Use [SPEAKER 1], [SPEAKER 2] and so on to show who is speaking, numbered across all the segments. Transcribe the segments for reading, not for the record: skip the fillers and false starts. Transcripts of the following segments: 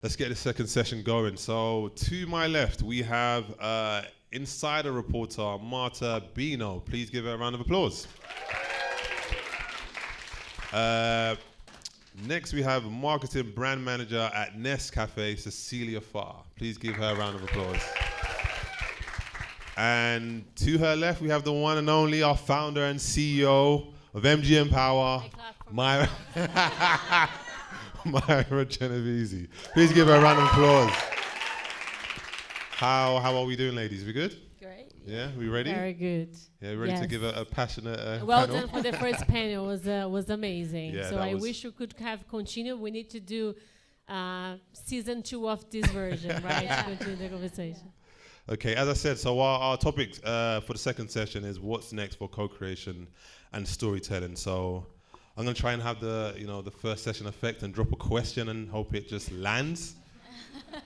[SPEAKER 1] Let's get the second session going. So to my left, we have insider reporter Marta Biino. Please give her a round of applause. Next, we have marketing brand manager at NESCAFÉ, Cecilia Farr. Please give her a round of applause. And to her left, we have the one and only, our founder and CEO of MGM Power, Maira. Maira Genovese. Please give her a round of applause. How are we doing, ladies? We good?
[SPEAKER 2] Great.
[SPEAKER 1] Yeah, we ready?
[SPEAKER 2] Very good.
[SPEAKER 1] Yeah, ready to give a passionate
[SPEAKER 2] well
[SPEAKER 1] panel?
[SPEAKER 2] done for the first panel. Was amazing.
[SPEAKER 1] Yeah,
[SPEAKER 2] so I wish we could have continued. We need to do season 2 of this version, right? To continue the conversation.
[SPEAKER 1] Okay, as I said, so our topic for the second session is what's next for co-creation and storytelling. So I'm going to try and have the first session effect and drop a question and hope it just lands.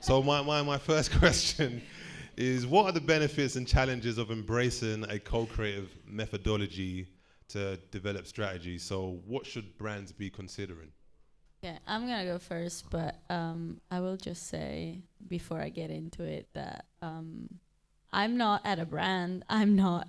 [SPEAKER 1] So my first question is, what are the benefits and challenges of embracing a co-creative methodology to develop strategy? So what should brands be considering?
[SPEAKER 3] Yeah, I'm going to go first, but I will just say before I get into it that I'm not at a brand. I'm not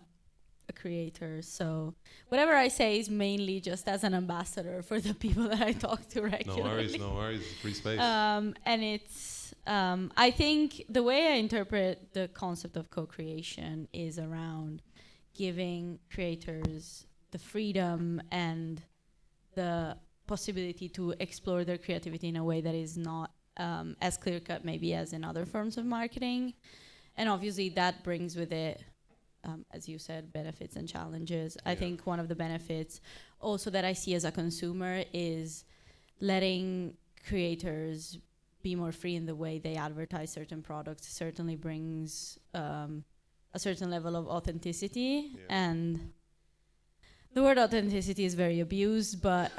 [SPEAKER 3] a creator. So whatever I say is mainly just as an ambassador for the people that I talk to regularly.
[SPEAKER 1] No worries. Free space.
[SPEAKER 3] And it's, I think the way I interpret the concept of co-creation is around giving creators the freedom and the possibility to explore their creativity in a way that is not as clear-cut maybe as in other forms of marketing. And obviously that brings with it, as you said, benefits and challenges. Yeah. I think one of the benefits also that I see as a consumer is letting creators be more free in the way they advertise certain products. Certainly brings a certain level of authenticity. Yeah. And the word authenticity is very abused, but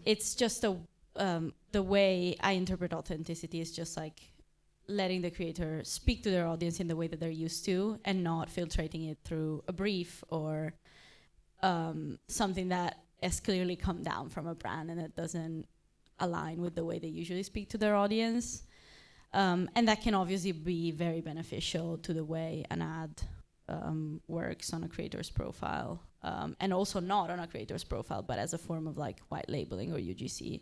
[SPEAKER 3] it's just the way I interpret authenticity is just like letting the creator speak to their audience in the way that they're used to and not filtrating it through a brief or something that has clearly come down from a brand and that doesn't align with the way they usually speak to their audience. And that can obviously be very beneficial to the way an ad works on a creator's profile. And also not on a creator's profile, but as a form of like white labeling or UGC.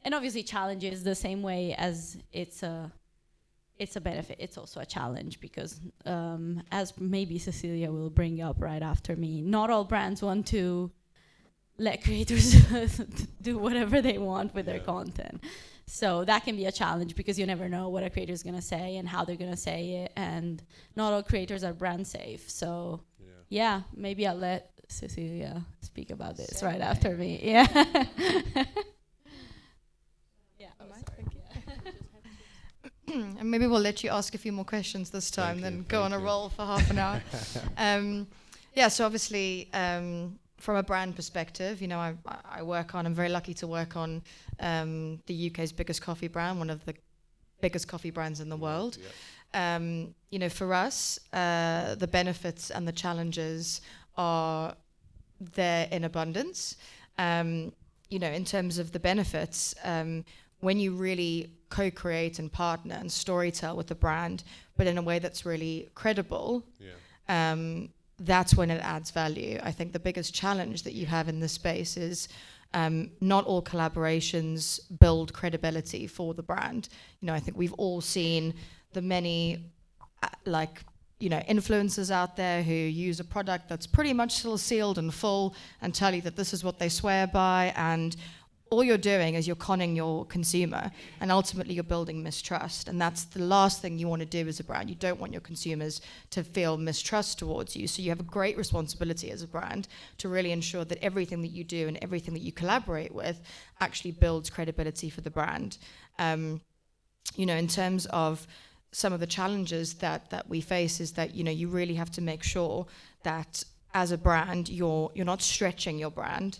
[SPEAKER 3] And obviously challenges the same way as it's a benefit, it's also a challenge because as maybe Cecilia will bring up right after me, not all brands want to let creators do whatever they want with their content. So that can be a challenge because you never know what a creator is going to say and how they're going to say it, and not all creators are brand safe. So yeah, maybe I'll let Cecilia speak about this right after me. Yeah.
[SPEAKER 4] And maybe we'll let you ask a few more questions this time, then go on a roll for half an hour. So obviously, from a brand perspective, I'm very lucky to work on the UK's biggest coffee brand, one of the biggest coffee brands in the world. Yeah. For us, the benefits and the challenges are there in abundance. In terms of the benefits, when you really co-create and partner and storytell with the brand, but in a way that's really credible, that's when it adds value. I think the biggest challenge that you have in this space is not all collaborations build credibility for the brand. I think we've all seen the many influencers out there who use a product that's pretty much still sealed and full and tell you that this is what they swear by, and all you're doing is you're conning your consumer, and ultimately you're building mistrust. And that's the last thing you want to do as a brand. You don't want your consumers to feel mistrust towards you. So you have a great responsibility as a brand to really ensure that everything that you do and everything that you collaborate with actually builds credibility for the brand. In terms of some of the challenges that we face is that, you really have to make sure that as a brand, you're not stretching your brand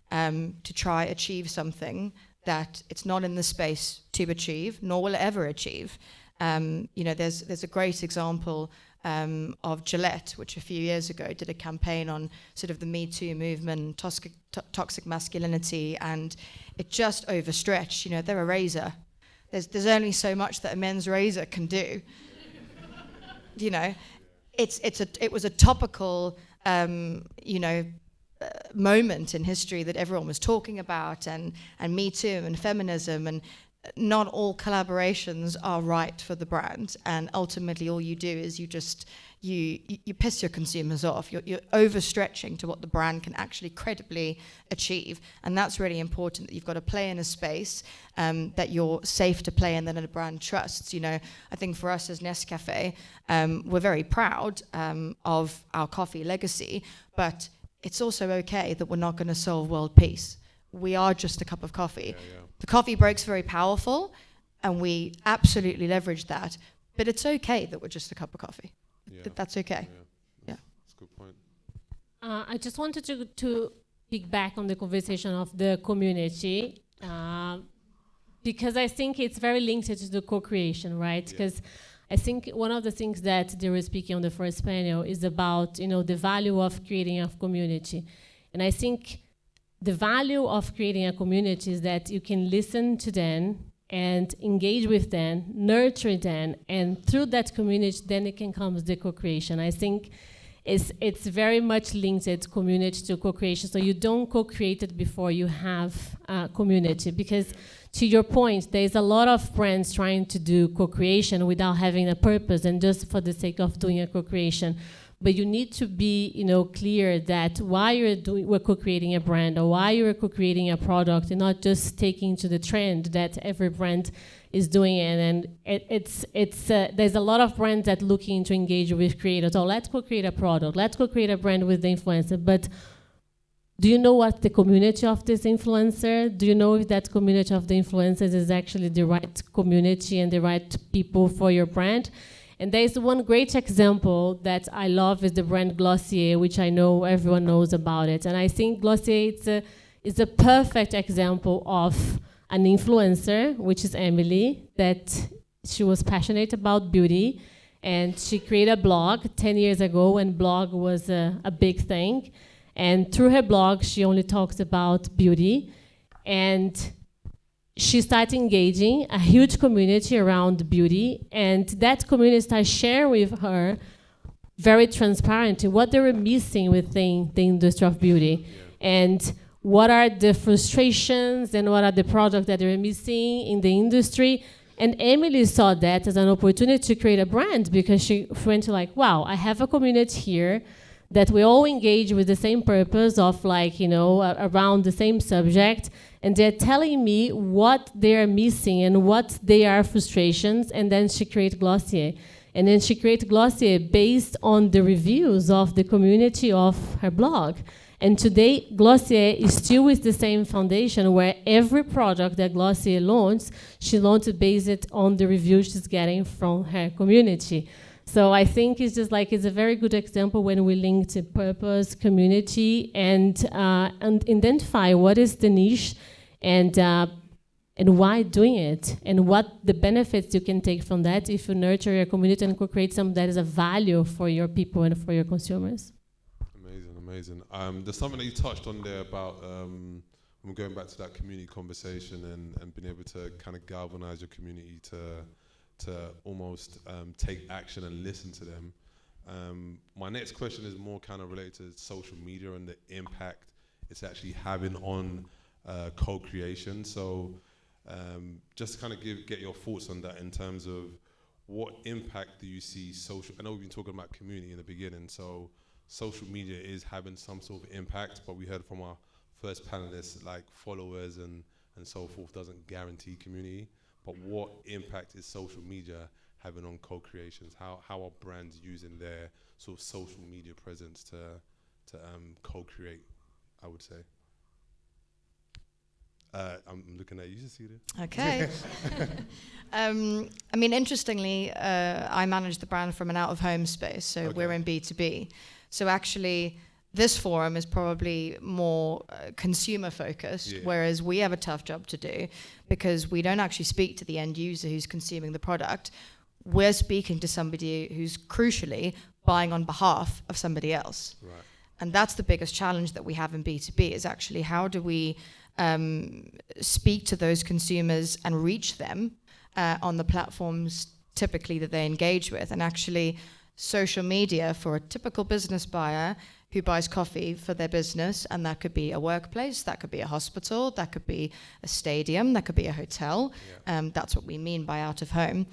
[SPEAKER 4] to try achieve something that it's not in the space to achieve, nor will it ever achieve. There's a great example of Gillette, which a few years ago did a campaign on sort of the Me Too movement, toxic masculinity, and it just overstretched. They're a razor. There's only so much that a men's razor can do. You know, it was a topical, moment in history that everyone was talking about, and Me Too and feminism, and not all collaborations are right for the brand, and ultimately all you do is you piss your consumers off. You're overstretching to what the brand can actually credibly achieve, and that's really important, that you've got to play in a space that you're safe to play in, that a brand trusts. You know, I think for us as NESCAFÉ, we're very proud of our coffee legacy, but it's also okay that we're not going to solve world peace. We are just a cup of coffee.
[SPEAKER 1] Yeah.
[SPEAKER 4] The coffee break's very powerful, and we absolutely leverage that, but it's okay that we're just a cup of coffee. That's okay.
[SPEAKER 1] Yeah. That's a good point.
[SPEAKER 2] I just wanted to pick back on the conversation of the community, because I think it's very linked to the co-creation, right? Because I think one of the things that they were speaking on the first panel is about, the value of creating a community. And I think the value of creating a community is that you can listen to them and engage with them, nurture them, and through that community, then it can come the co-creation. I think it's very much linked community to co-creation. So you don't co-create it before you have a community, because to your point, there's a lot of brands trying to do co-creation without having a purpose and just for the sake of doing a co-creation. But you need to be, clear that why we're co-creating a brand, or why you're co-creating a product, and not just taking to the trend that every brand is doing it. And there's a lot of brands that looking to engage with creators. Oh, let's co-create a product. Let's co-create a brand with the influencer. But do you know what the community of this influencer? Do you know if that community of the influencers is actually the right community and the right people for your brand? And there's one great example that I love is the brand Glossier, which I know everyone knows about it. And I think Glossier is a perfect example of an influencer, which is Emily, that she was passionate about beauty. And she created a blog 10 years ago when blog was a big thing. And through her blog, she only talks about beauty. And she started engaging a huge community around beauty, and that community started sharing with her very transparently what they were missing within the industry of beauty, and what are the frustrations and what are the products that they were missing in the industry. And Emily saw that as an opportunity to create a brand, because she went to wow, I have a community here that we all engage with the same purpose of around the same subject, and they're telling me what they're missing and what they are frustrations, and then she created Glossier. And then she created Glossier based on the reviews of the community of her blog. And today, Glossier is still with the same foundation, where every product that Glossier launched, she launched it based on the reviews she's getting from her community. So I think it's just it's a very good example when we link to purpose, community, and identify what is the niche and why doing it, and what the benefits you can take from that if you nurture your community and co-create something that is a value for your people and for your consumers.
[SPEAKER 1] Amazing. There's something that you touched on there about when going back to that community conversation and being able to kind of galvanize your community to almost take action and listen to them. My next question is more kind of related to social media and the impact it's actually having on co-creation. So just to kind of get your thoughts on that in terms of what impact do you see social, I know we've been talking about community in the beginning, so social media is having some sort of impact, but we heard from our first panelists, followers and so forth doesn't guarantee community. But what impact is social media having on co-creations? How are brands using their sort of social media presence to co-create, I would say? I'm looking at you, Cecilia.
[SPEAKER 4] Okay. Interestingly, I manage the brand from an out-of-home space, so we're in B2B. So actually, this forum is probably more consumer-focused, whereas we have a tough job to do because we don't actually speak to the end user who's consuming the product. We're speaking to somebody who's crucially buying on behalf of somebody else.
[SPEAKER 1] Right.
[SPEAKER 4] And that's the biggest challenge that we have in B2B, is actually how do we speak to those consumers and reach them on the platforms typically that they engage with. And actually, social media for a typical business buyer who buys coffee for their business, and that could be a workplace, that could be a hospital, that could be a stadium, that could be a hotel. That's what we mean by out of home.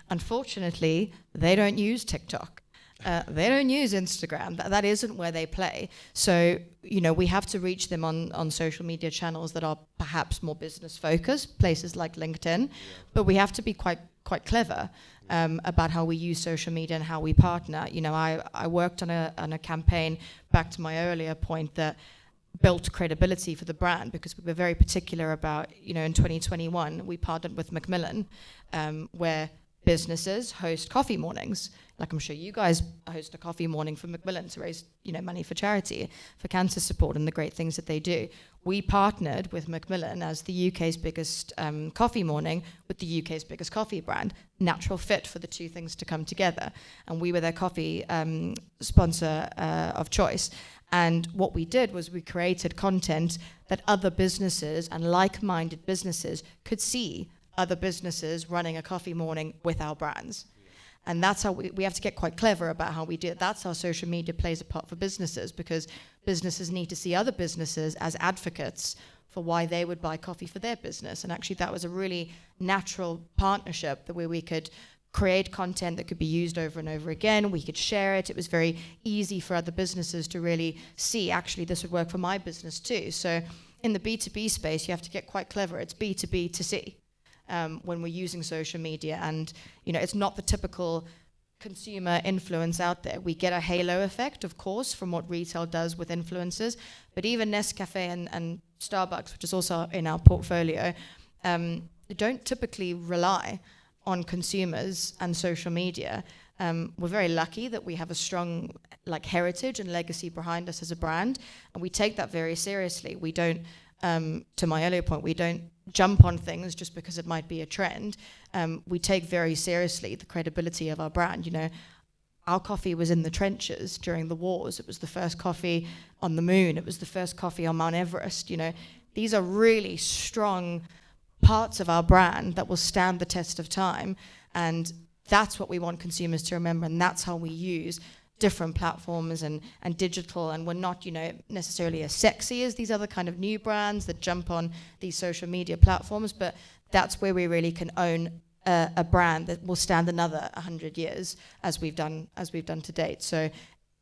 [SPEAKER 4] Unfortunately, they don't use TikTok. They don't use Instagram. That isn't where they play. So, we have to reach them on social media channels that are perhaps more business focused, places like LinkedIn. But we have to be quite clever about how we use social media and how we partner. I worked on a campaign, back to my earlier point, that built credibility for the brand, because we were very particular about, in 2021, we partnered with Macmillan, where businesses host coffee mornings. Like, I'm sure you guys host a coffee morning for Macmillan to raise, money for charity, for cancer support, and the great things that they do. We partnered with Macmillan as the UK's biggest coffee morning with the UK's biggest coffee brand. Natural fit for the two things to come together. And we were their coffee sponsor of choice. And what we did was we created content that other businesses and like-minded businesses could see other businesses running a coffee morning with our brands. And that's how we have to get quite clever about how we do it. That's how social media plays a part for businesses, because businesses need to see other businesses as advocates for why they would buy coffee for their business. And actually that was a really natural partnership, the way we could create content that could be used over and over again. We could share it. It was very easy for other businesses to really see, actually, this would work for my business too. So in the B2B space, you have to get quite clever. It's B2B to C. When we're using social media, and it's not the typical consumer influence out there. We get a halo effect, of course, from what retail does with influencers, but even Nescafé and Starbucks, which is also in our portfolio, don't typically rely on consumers and social media. We're very lucky that we have a strong heritage and legacy behind us as a brand, and we take that very seriously. We don't, to my earlier point, we don't jump on things just because it might be a trend. We take very seriously the credibility of our brand. Our coffee was in the trenches during the wars. It was the first coffee on the moon. It was the first coffee on Mount Everest. These are really strong parts of our brand that will stand the test of time. And that's what we want consumers to remember. And that's how we use different platforms and digital, and we're not, necessarily as sexy as these other kind of new brands that jump on these social media platforms, but that's where we really can own a brand that will stand another 100 years, as we've done to date. So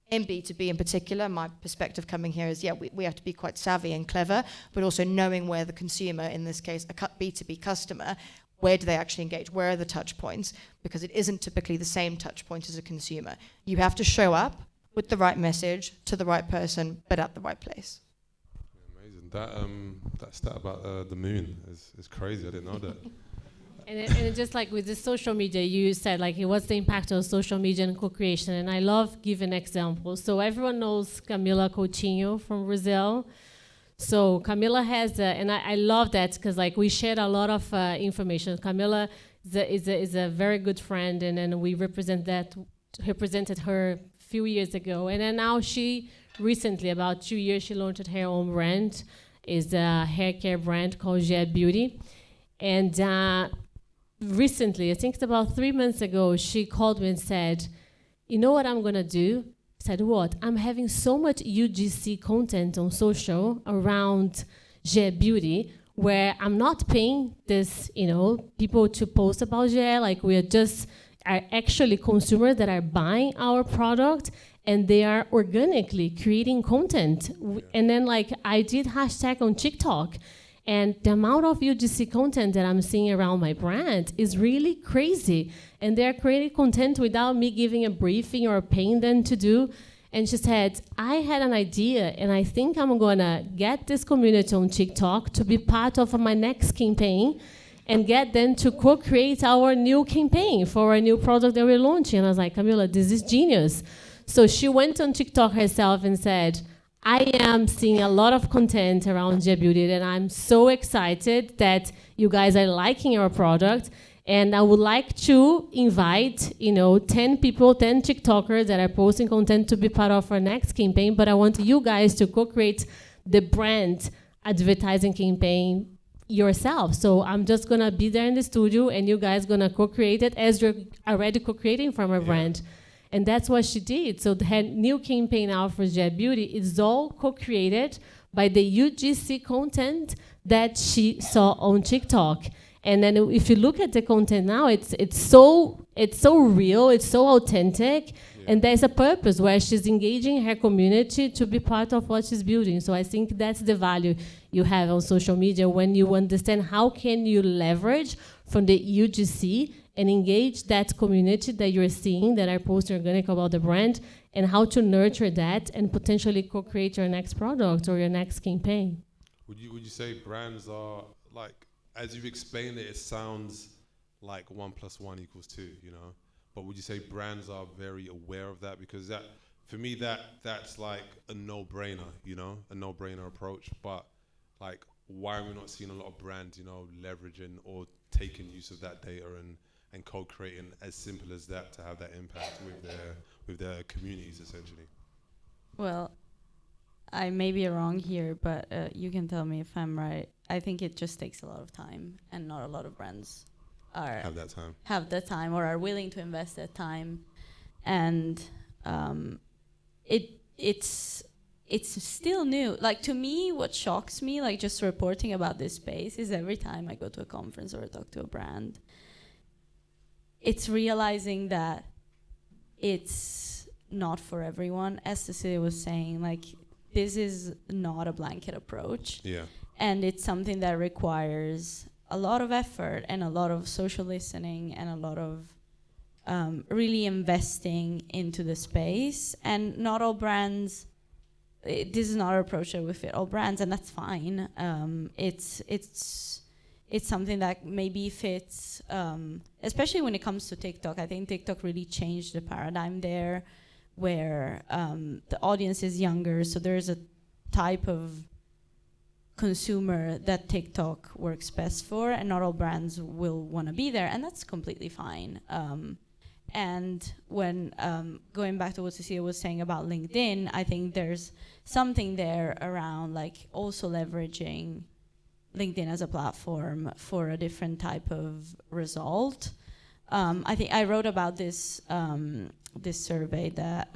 [SPEAKER 4] in B2B in particular, my perspective coming here is, we have to be quite savvy and clever, but also knowing where the consumer, in this case, a B2B customer, where do they actually engage? Where are the touch points? Because it isn't typically the same touch point as a consumer. You have to show up with the right message to the right person, but at the right place.
[SPEAKER 1] Amazing. That stat about the moon is crazy. I didn't know that.
[SPEAKER 2] And just like with the social media, you said what's the impact of social media and co-creation? And I love giving examples. So everyone knows Camila Coutinho from Brazil. So Camila has, and I love that, because we shared a lot of information. Camila is a very good friend, and then we represented her a few years ago. And then now she recently, about 2 years, she launched her own brand. It's a hair care brand called Genovese. And recently, I think it's about 3 months ago, she called me and said, you know what I'm going to do? Said, what? I'm having so much UGC content on social around Genovese, where I'm not paying this, people to post about Ge. We are actually consumers that are buying our product, and they are organically creating content. And then I did hashtag on TikTok, and the amount of UGC content that I'm seeing around my brand is really crazy. And they're creating content without me giving a briefing or paying them to do. And she said, I had an idea, and I think I'm going to get this community on TikTok to be part of my next campaign and get them to co-create our new campaign for a new product that we're launching. And I was like, Camila, this is genius. So she went on TikTok herself and said, I am seeing a lot of content around Genovese, and I'm so excited that you guys are liking our product. And I would like to invite, 10 people, 10 TikTokers that are posting content to be part of our next campaign. But I want you guys to co-create the brand advertising campaign, yourself. So I'm just gonna be there in the studio and you guys gonna co-create it as you're already co-creating from a brand. And that's what she did. So the new campaign now for Jet Beauty is all co-created by the UGC content that she saw on TikTok. And then if you look at the content now, it's so real, it's so authentic, and there's a purpose where she's engaging her community to be part of what she's building. So I think that's the value you have on social media when you understand how can you leverage from the UGC and engage that community that you're seeing that are posting organic about the brand, and how to nurture that and potentially co-create your next product or your next campaign.
[SPEAKER 1] Would you say brands are like, as you've explained it, it sounds like 1 + 1 = 2, you know? But would you say brands are very aware of that? Because that, for me, that's like a no-brainer, you know, a no-brainer approach. But like, why are we not seeing a lot of brands, you know, leveraging or taking use of that data and co-creating as simple as that to have that impact with their communities, essentially?
[SPEAKER 3] Well, I may be wrong here, but you can tell me if I'm right. I think it just takes a lot of time, and not a lot of brands have the time or are willing to invest that time. And it's still new. Like, to me, what shocks me, like just reporting about this space, is every time I go to a conference or talk to a brand, it's realizing that it's not for everyone. As Cecilia was saying, like, this is not a blanket approach.
[SPEAKER 1] Yeah.
[SPEAKER 3] And it's something that requires a lot of effort and a lot of social listening and a lot of really investing into the space. And not all brands, this is not our approach that will fit all brands, and that's fine. It's something that maybe fits, especially when it comes to TikTok. I think TikTok really changed the paradigm there, where the audience is younger, so there's a type of consumer that TikTok works best for, and not all brands will want to be there, and that's completely fine. And when going back to what Cecilia was saying about LinkedIn, I think there's something there around like also leveraging LinkedIn as a platform for a different type of result. I think I wrote about this this survey that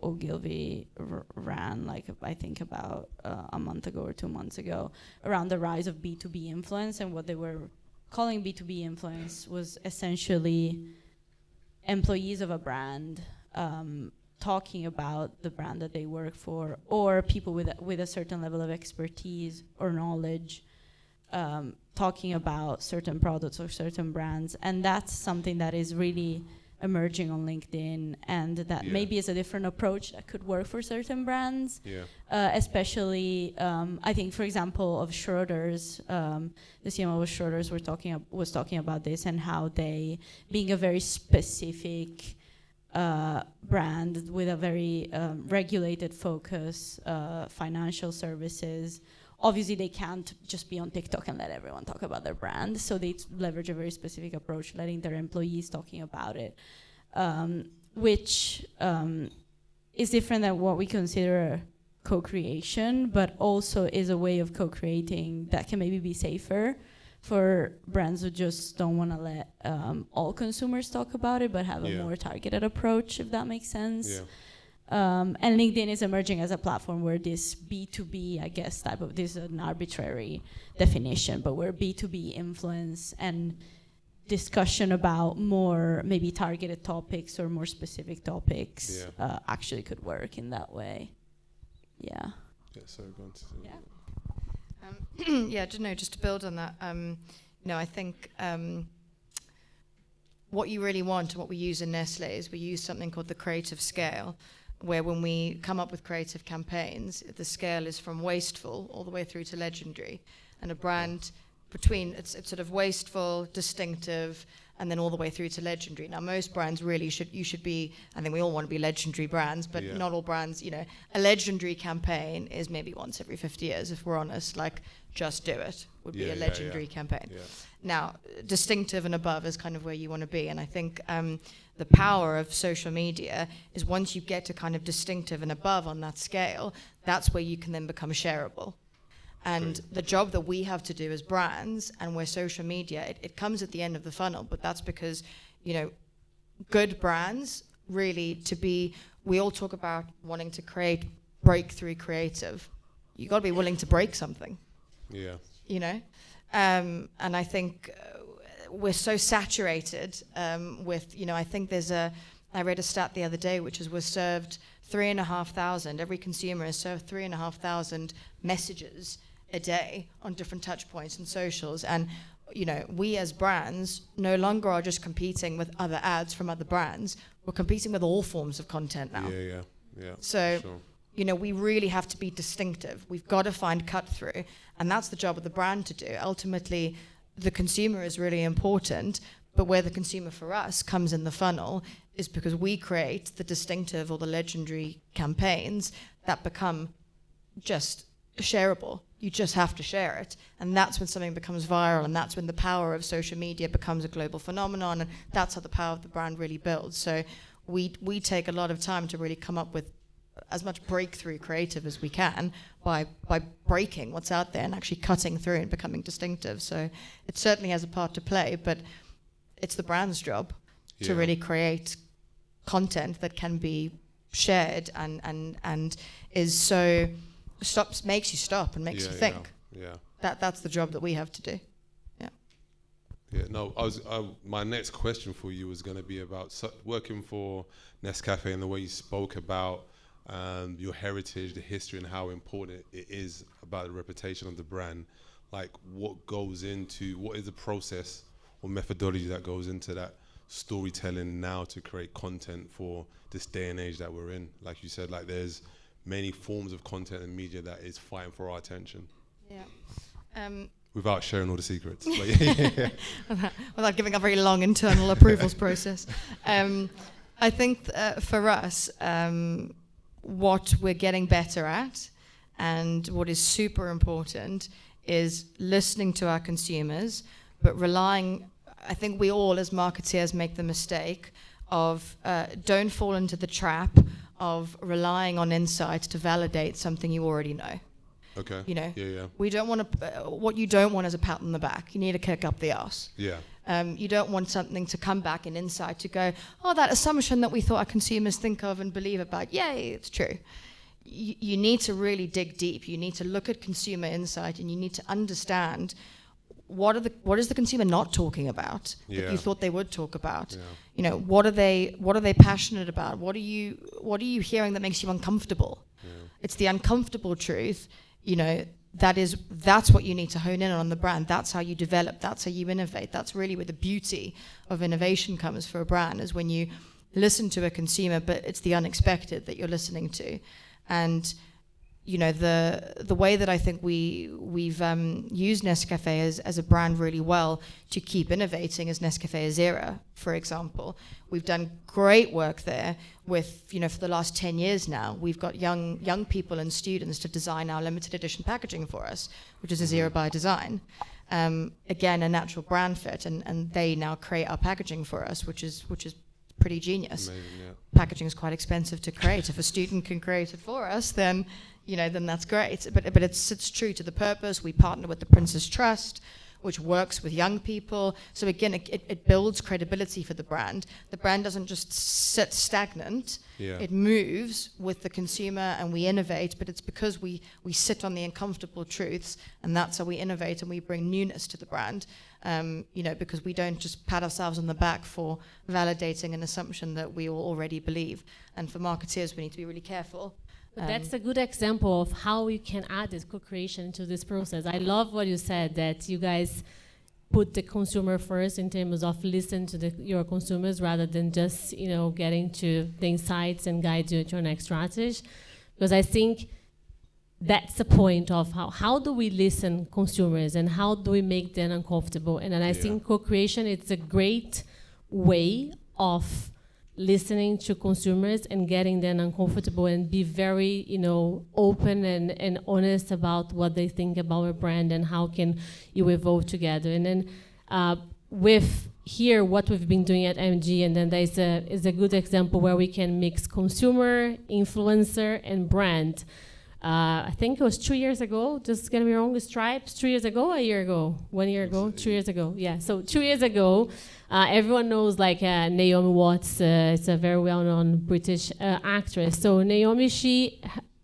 [SPEAKER 3] Ogilvy ran, like I think about a month ago or 2 months ago, around the rise of B2B influence, and what they were calling B2B influence was essentially employees of a brand talking about the brand that they work for, or people with a certain level of expertise or knowledge talking about certain products or certain brands. And that's something that is really emerging on LinkedIn, and that maybe is a different approach that could work for certain brands. Especially, I think, for example, of Schroders, the CMO of Schroders was talking about this, and how they, being a very specific brand with a very regulated focus, financial services, obviously they can't just be on TikTok and let everyone talk about their brand, so they leverage a very specific approach, letting their employees talking about it, which is different than what we consider co-creation, but also is a way of co-creating that can maybe be safer for brands who just don't want to let all consumers talk about it, but have a more targeted approach, if that makes sense. And LinkedIn is emerging as a platform where this B2B, I guess, type of, this is an arbitrary definition, but where B2B influence and discussion about more maybe targeted topics or more specific topics actually could work in that way.
[SPEAKER 1] Sorry, go on to
[SPEAKER 4] just to build on that, I think what you really want, and what we use in Nestlé, is we use something called the creative scale, where when we come up with creative campaigns, the scale is from wasteful all the way through to legendary. And a brand between, it's sort of wasteful, distinctive, and then all the way through to legendary. Now, most brands really you should be, I think we all want to be legendary brands, but not all brands, a legendary campaign is maybe once every 50 years, if we're honest, like Just Do It would be a legendary campaign. Now, distinctive and above is kind of where you want to be, and I think the power of social media is once you get to kind of distinctive and above on that scale, that's where you can then become shareable. And the job that we have to do as brands, and where social media, it comes at the end of the funnel, but that's because, you know, good brands really we all talk about wanting to create breakthrough creative. You got to be willing to break something.
[SPEAKER 1] Yeah.
[SPEAKER 4] You know? And I think we're so saturated with, you know, I think I read a stat the other day, which is we're served 3,500, every consumer is served 3,500 messages a day on different touch points and socials. And, you know, we as brands no longer are just competing with other ads from other brands. We're competing with all forms of content now.
[SPEAKER 1] Yeah.
[SPEAKER 4] So,
[SPEAKER 1] sure.
[SPEAKER 4] You know, we really have to be distinctive. We've got to find cut through. And that's the job of the brand to do. Ultimately, the consumer is really important, but where the consumer for us comes in the funnel is because we create the distinctive or the legendary campaigns that become just shareable. You just have to share it. And that's when something becomes viral, and that's when the power of social media becomes a global phenomenon, and that's how the power of the brand really builds. So we take a lot of time to really come up with as much breakthrough creative as we can by breaking what's out there and actually cutting through and becoming distinctive. So it certainly has a part to play, but it's the brand's job to really create content that can be shared and is so makes you stop and makes you think. That's the job that we have to do.
[SPEAKER 1] No, my next question for you was going to be about working for NESCAFÉ and the way you spoke about your heritage, the history, and how important it is about the reputation of the brand. Like, what is the process or methodology that goes into that storytelling now to create content for this day and age that we're in? Like you said, like there's many forms of content and media that is fighting for our attention. Without sharing all the secrets.
[SPEAKER 4] Without giving a very long internal approvals process. I think for us, what we're getting better at and what is super important is listening to our consumers, but I think we all as marketeers make the mistake of don't fall into the trap of relying on insights to validate something you already know.
[SPEAKER 1] Okay.
[SPEAKER 4] You know,
[SPEAKER 1] we
[SPEAKER 4] don't want to. What you don't want is a pat on the back. You need a kick up the arse. You don't want something to come back in insight to go, oh, that assumption that we thought our consumers think of and believe about, yay, it's true. You need to really dig deep. You need to look at consumer insight, and you need to understand what is the consumer not talking about that you thought they would talk about. You know, what are they passionate about? What are you hearing that makes you uncomfortable? It's the uncomfortable truth. You know, that's what you need to hone in on the brand. That's how you develop. That's how you innovate. That's really where the beauty of innovation comes for a brand, is when you listen to a consumer, but it's the unexpected that you're listening to. And, you know, the way that I think we've used NESCAFÉ as a brand really well to keep innovating is NESCAFÉ Zero, for example. We've done great work there with, you know, for the last 10 years now, we've got young people and students to design our limited edition packaging for us, which is a zero by design. Again, a natural brand fit, and they now create our packaging for us, which is pretty genius.
[SPEAKER 1] Amazing,
[SPEAKER 4] Packaging is quite expensive to create. If a student can create it for us, then that's great. But it's true to the purpose. We partner with the Prince's Trust, which works with young people. So again, it builds credibility for the brand. The brand doesn't just sit stagnant. It moves with the consumer, and we innovate, but it's because we sit on the uncomfortable truths, and that's how we innovate, and we bring newness to the brand. You know, because we don't just pat ourselves on the back for validating an assumption that we all already believe. And for marketeers, we need to be really careful.
[SPEAKER 2] But that's a good example of how we can add this co-creation to this process. I love what you said, that you guys put the consumer first in terms of listen to your consumers rather than just, you know, getting to the insights and guide you to your next strategy. Because I think that's the point of how do we listen consumers and how do we make them uncomfortable. And then I think co-creation, it's a great way of listening to consumers and getting them uncomfortable and be very, you know, open and honest about what they think about a brand and how can you evolve together. And then with here what we've been doing at MG, and then there's is a good example where we can mix consumer, influencer, and brand I think it was 2 years ago, just gonna be wrong with Stripes, 2 years ago, a year ago, 1 year ago, 2 years ago. Yeah, so 2 years ago, everyone knows like Naomi Watts, it's a very well-known British actress. So Naomi, she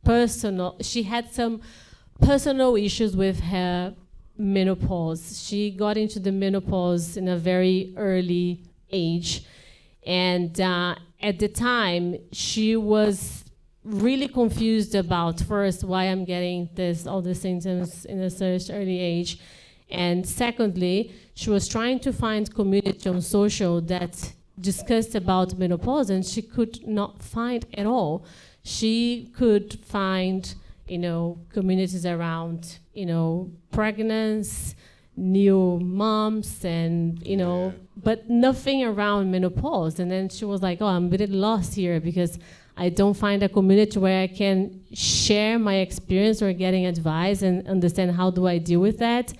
[SPEAKER 2] had some personal issues with her menopause. She got into the menopause in a very early age. And at the time, she was really confused about, first, why I'm getting all the symptoms in such early age. And secondly, she was trying to find community on social that discussed about menopause, and she could not find at all. She could find, communities around, pregnancy, new moms, and, but nothing around menopause. And then she was like, oh, I'm a bit lost here because I don't find a community where I can share my experience or getting advice and understand how do I deal with that.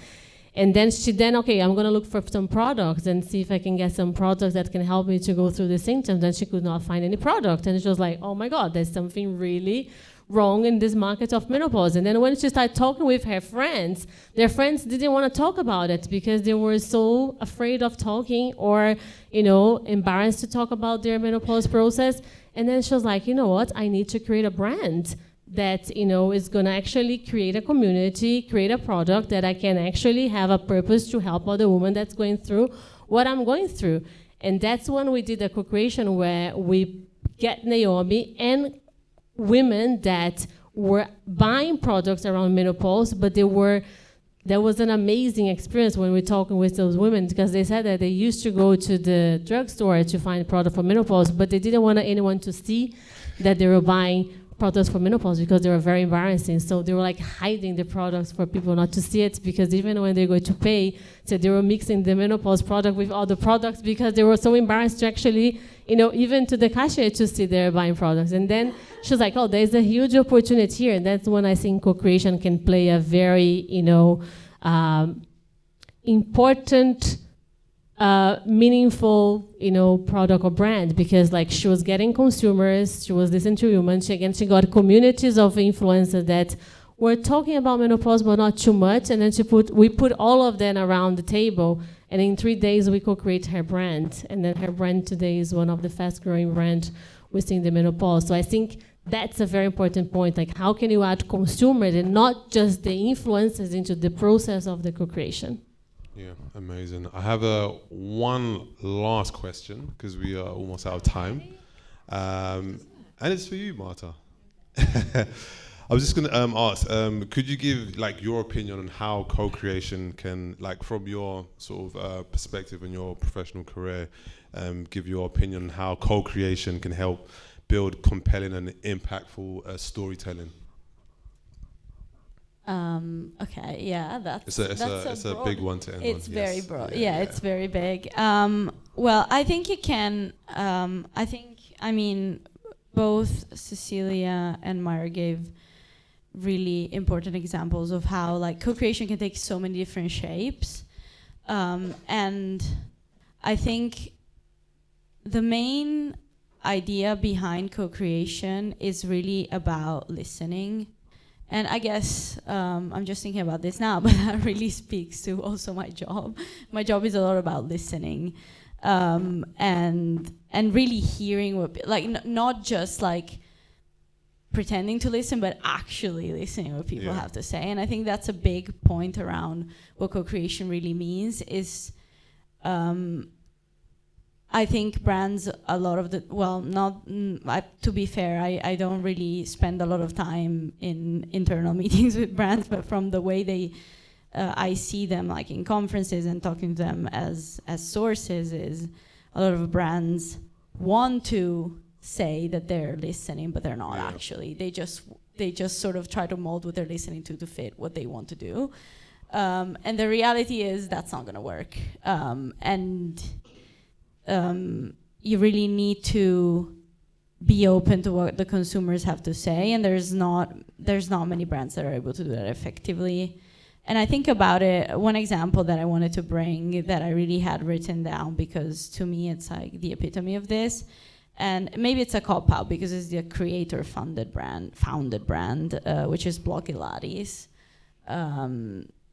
[SPEAKER 2] And then okay, I'm gonna look for some products and see if I can get some products that can help me to go through the symptoms. And she could not find any product. And she was like, oh my God, there's something really wrong in this market of menopause. And then when she started talking with her friends, their friends didn't want to talk about it because they were so afraid of talking or, embarrassed to talk about their menopause process. And then she was like, you know what, I need to create a brand that, is going to actually create a community, create a product that I can actually have a purpose to help other women that's going through what I'm going through. And that's when we did a co-creation where we get Naomi and women that were buying products around menopause, but there was an amazing experience when we're talking with those women, because they said that they used to go to the drugstore to find product for menopause, but they didn't want anyone to see that they were buying products for menopause because they were very embarrassing. So they were like hiding the products for people not to see it, because even when they go to pay, so they were mixing the menopause product with other products because they were so embarrassed to actually, even to the cashier to see they're buying products. And then she was like, oh, there's a huge opportunity here. And that's when I think co-creation can play a very, important, meaningful, product or brand, because like she was getting consumers, she was listening to women, she got communities of influencers that were talking about menopause but not too much, and then we put all of them around the table, and in 3 days we co-create her brand, and then her brand today is one of the fast-growing brands within the menopause. So I think that's a very important point, like how can you add consumers and not just the influencers into the process of the co-creation?
[SPEAKER 1] Yeah, amazing. I have one last question because we are almost out of time. And it's for you, Marta. I was just going to ask, could you give like your opinion on how co-creation can, like from your sort of perspective in your professional career, give your opinion on how co-creation can help build compelling and impactful storytelling?
[SPEAKER 3] Okay, yeah, that's
[SPEAKER 1] a big one to end on.
[SPEAKER 3] It's very broad. Yeah, it's very big. Well, I think you can. I mean, both Cecilia and Maira gave really important examples of how like co-creation can take so many different shapes, and I think the main idea behind co-creation is really about listening. And I guess I'm just thinking about this now, but that really speaks to also my job. My job is a lot about listening, and really hearing what, like, not just like pretending to listen, but actually listening what people have to say. And I think that's a big point around what co-creation really means. Is I think brands, a lot of the, well, not, to be fair, I don't really spend a lot of time in internal meetings with brands, but from the way they, I see them like in conferences and talking to them as sources, is a lot of brands want to say that they're listening, but they're not actually. They just sort of try to mold what they're listening to fit what they want to do. And the reality is that's not gonna work. You really need to be open to what the consumers have to say, and there's not many brands that are able to do that effectively. And I think about it, one example that I wanted to bring that I really had written down, because to me it's like the epitome of this, And maybe it's a cop-out because it's the creator-founded brand, which is Blogilates.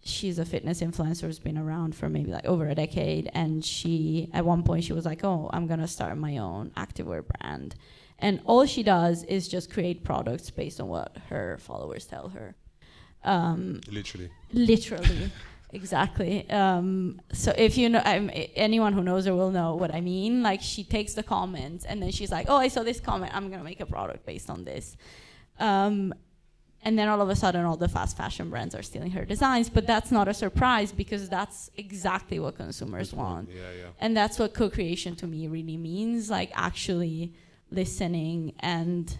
[SPEAKER 3] She's a fitness influencer who's been around for maybe like over a decade. And at one point she was like, oh, I'm going to start my own activewear brand. And all she does is just create products based on what her followers tell her. Literally. Exactly. So if you know, anyone who knows her will know what I mean. Like, she takes the comments and then she's like, oh, I saw this comment, I'm going to make a product based on this. And then all of a sudden, all the fast fashion brands are stealing her designs. But that's not a surprise because that's exactly what consumers want. And that's what co-creation to me really means, like actually listening and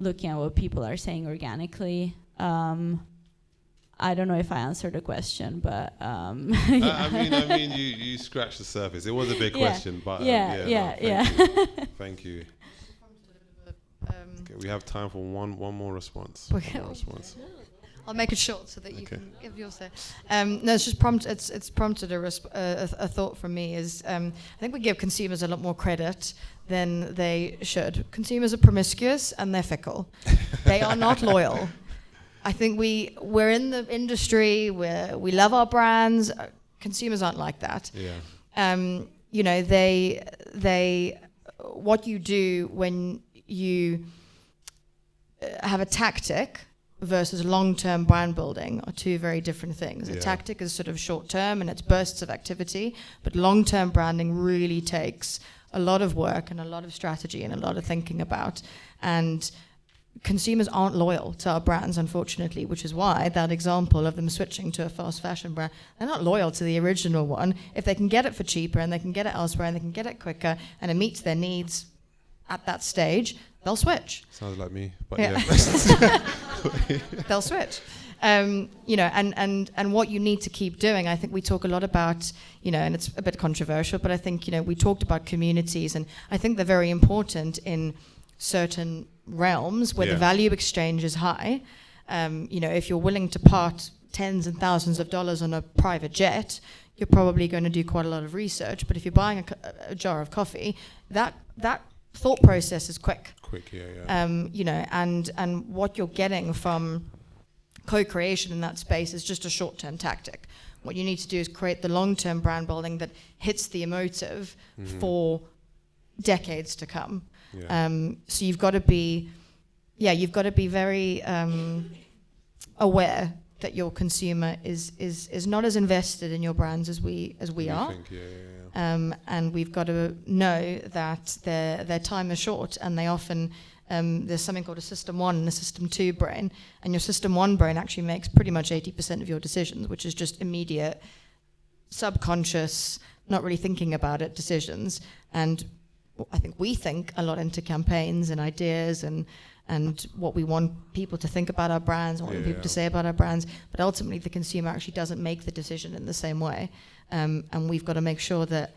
[SPEAKER 3] looking at what people are saying organically. I don't know if I answered the question, but
[SPEAKER 1] I mean, you scratched the surface. It was a big question, but thank you. Okay, we have time for one more response.
[SPEAKER 4] I'll make it short so that you can give yours there. No, it's just prompted a thought from me. I think we give consumers a lot more credit than they should. Consumers are promiscuous and they're fickle. They are not loyal. I think we're in the industry where we love our brands. Consumers aren't like that. You know, they what you do when you have a tactic versus long-term brand building are two very different things. A tactic is sort of short-term and it's bursts of activity, but long-term branding really takes a lot of work and a lot of strategy and a lot of thinking about. And consumers aren't loyal to our brands, unfortunately, which is why that example of them switching to a fast fashion brand, they're not loyal to the original one. If they can get it for cheaper and they can get it elsewhere and they can get it quicker and it meets their needs at that stage, they'll switch.
[SPEAKER 1] Sounds like me, but
[SPEAKER 4] they'll switch. You know, and what you need to keep doing, I think we talk a lot about, you know, and it's a bit controversial, but I think, you know, we talked about communities, and I think they're very important in certain realms where the value exchange is high. You know, if you're willing to part tens and thousands of dollars on a private jet, you're probably going to do quite a lot of research. But if you're buying a jar of coffee, that thought process is quick. You know, and what you're getting from co-creation in that space is just a short-term tactic. What you need to do is create the long-term brand building that hits the emotive for decades to come. So you've got to be very aware that your consumer is not as invested in your brands as we are. And we've got to know that their time is short, and they often there's something called a system 1 and a system 2 brain, and your system 1 brain actually makes pretty much 80% of your decisions, which is just immediate, subconscious, not really thinking about it decisions. And I think we think a lot into campaigns and ideas and what we want people to think about our brands, what we want people to say about our brands, but ultimately the consumer actually doesn't make the decision in the same way. And we've got to make sure that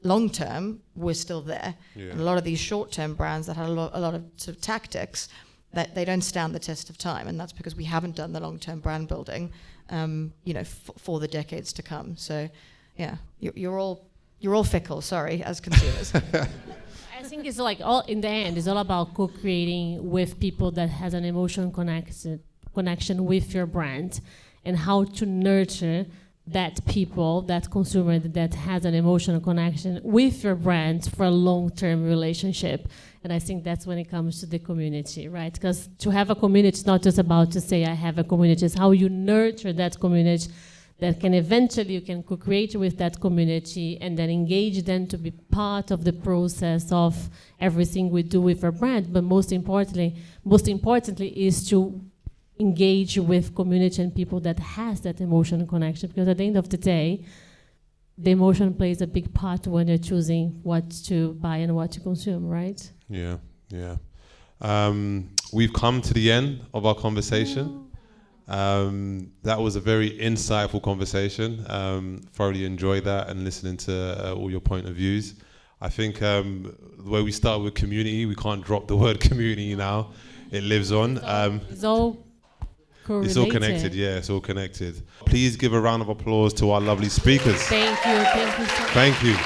[SPEAKER 4] long term we're still there. And a lot of these short term brands that have a lot of sort of tactics, that they don't stand the test of time, and that's because we haven't done the long term brand building, you know, for the decades to come. So, yeah, you're all fickle, sorry, as consumers.
[SPEAKER 2] I think it's like in the end, it's all about co-creating with people that has an emotional connection with your brand, and how to nurture that people, that consumer that has an emotional connection with your brand for a long-term relationship. And I think that's when it comes to the community, right? Because to have a community is not just about to say I have a community, it's how you nurture that community, that can eventually you can co-create with that community and then engage them to be part of the process of everything we do with our brand. But most importantly is to engage with community and people that has that emotional connection, because at the end of the day, the emotion plays a big part when you're choosing what to buy and what to consume, right?
[SPEAKER 1] Yeah. We've come to the end of our conversation. That was a very insightful conversation. Thoroughly enjoyed that and listening to all your point of views. I think the way we start with community, we can't drop the word community now. It lives on.
[SPEAKER 2] It's all correlated.
[SPEAKER 1] It's all connected, it's all connected. Please give a round of applause to our lovely speakers.
[SPEAKER 2] Thank you so much.
[SPEAKER 1] Thank you.